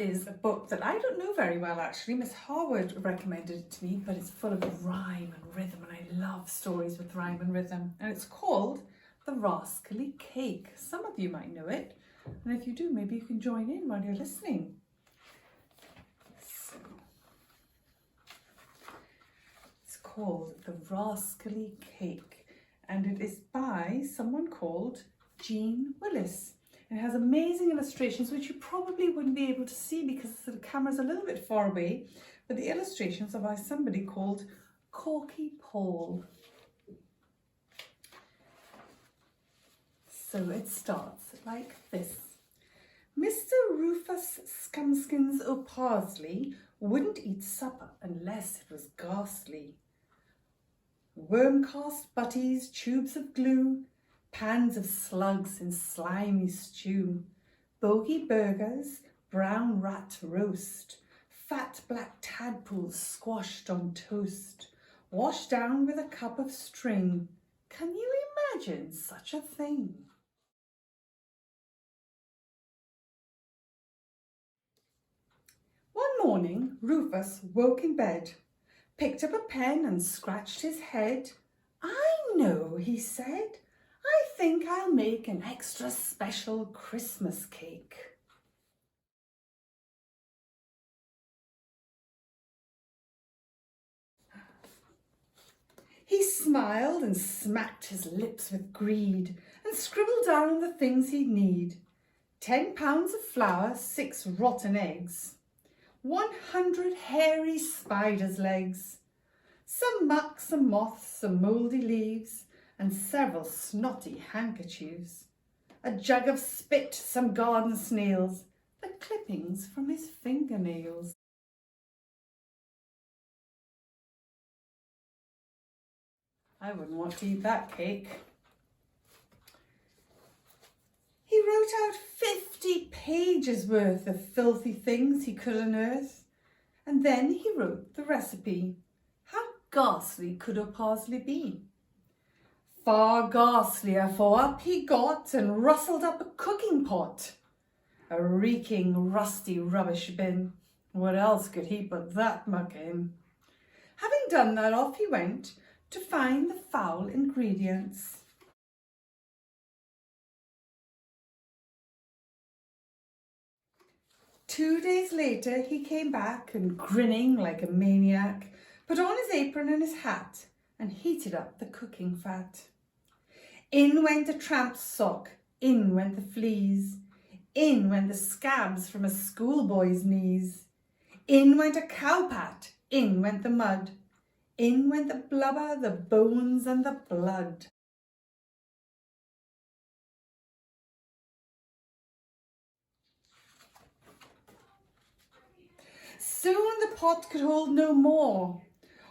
is a book that I don't know very well actually. Miss Harwood recommended it to me, but it's full of rhyme and rhythm, and I love stories with rhyme and rhythm. And it's called The Rascally Cake. Some of you might know it, and if you do, maybe you can join in while you're listening. So, it's called The Rascally Cake, and it is by someone called Jean Willis. It has amazing illustrations, which you probably wouldn't be able to see because the camera's a little bit far away, but the illustrations are by somebody called Corky Paul. So it starts like this. Mr. Rufus Scumskins O'Parsley wouldn't eat supper unless it was ghastly. Worm-cast butties, tubes of glue, pans of slugs in slimy stew, bogey burgers, brown rat roast, fat black tadpoles squashed on toast, washed down with a cup of string. Can you imagine such a thing? One morning, Rufus woke in bed, picked up a pen and scratched his head. "I know," he said. "I think I'll make an extra special Christmas cake." He smiled and smacked his lips with greed and scribbled down the things he'd need. 10 pounds of flour, 6 rotten eggs, 100 hairy spider's legs, some muck, some moths, some mouldy leaves, and several snotty handkerchiefs, a jug of spit, some garden snails, the clippings from his fingernails. I wouldn't want to eat that cake. He wrote out 50 pages worth of filthy things he could unearth, and then he wrote the recipe. How ghastly could a parsley be? Far ghastlier, for up he got and rustled up a cooking pot, a reeking, rusty rubbish bin. What else could he put that muck in? Having done that, off he went to find the foul ingredients. Two days later, he came back and, grinning like a maniac, put on his apron and his hat and heated up the cooking fat. In went a tramp's sock, in went the fleas, in went the scabs from a schoolboy's knees. In went a cowpat, in went the mud, in went the blubber, the bones and the blood. Soon the pot could hold no more.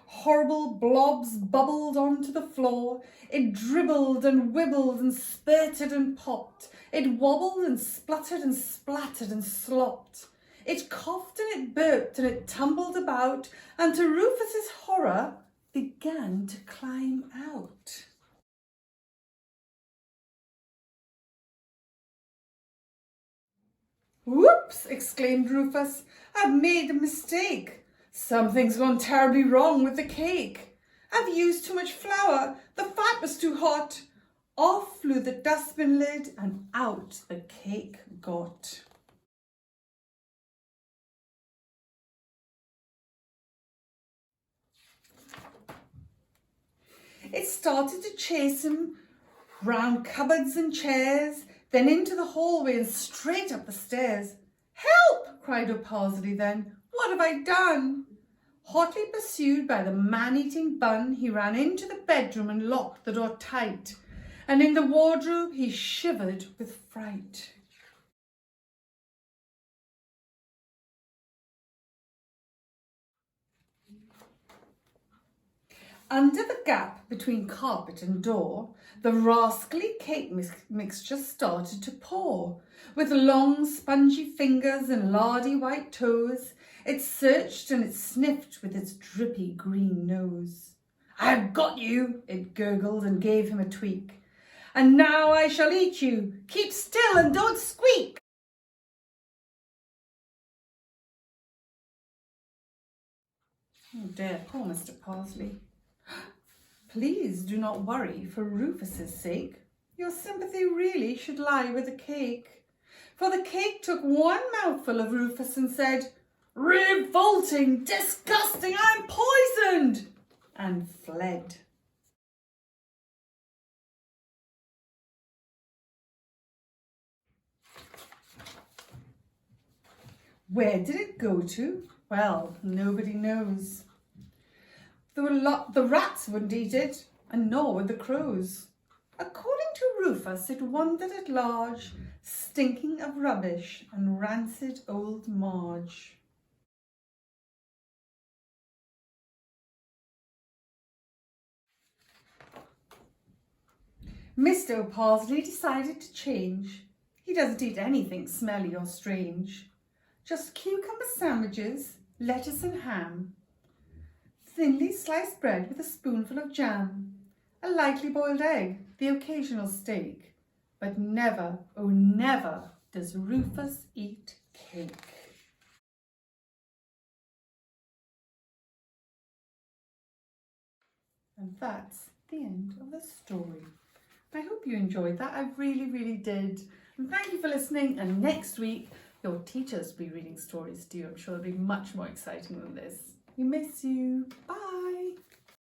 Horrible blobs bubbled onto the floor. It dribbled and wibbled and spurted and popped. It wobbled and spluttered and splattered and slopped. It coughed and it burped and it tumbled about, and to Rufus's horror began to climb out. "Whoops!" exclaimed Rufus. "I've made a mistake. Something's gone terribly wrong with the cake. I've used too much flour. The fat was too hot." Off flew the dustbin lid and out the cake got. It started to chase him round cupboards and chairs, then into the hallway and straight up the stairs. "Help!" cried O'Parsley then. "What have I done?" Hotly pursued by the man-eating bun, he ran into the bedroom and locked the door tight, and in the wardrobe he shivered with fright. Under the gap between carpet and door, the rascally cake mixture started to pour. With long spongy fingers and lardy white toes, it searched and it sniffed with its drippy green nose. "I've got you," it gurgled and gave him a tweak. "And now I shall eat you. Keep still and don't squeak." Oh dear, poor Mr. Parsley. Please do not worry for Rufus's sake. Your sympathy really should lie with the cake. For the cake took one mouthful of Rufus and said, "Revolting, disgusting, I'm poisoned!" and fled. Where did it go to? Well, nobody knows. The rats wouldn't eat it, and nor would the crows. According to Rufus, it wandered at large, stinking of rubbish and rancid old Marge. Mr. Parsley decided to change. He doesn't eat anything smelly or strange. Just cucumber sandwiches, lettuce and ham. Thinly sliced bread with a spoonful of jam. A lightly boiled egg, the occasional steak. But never, oh never, does Rufus eat cake. And that's the end of the story. I hope you enjoyed that. I really, really did. And thank you for listening. And next week, your teachers will be reading stories to you. I'm sure it'll be much more exciting than this. We miss you. Bye.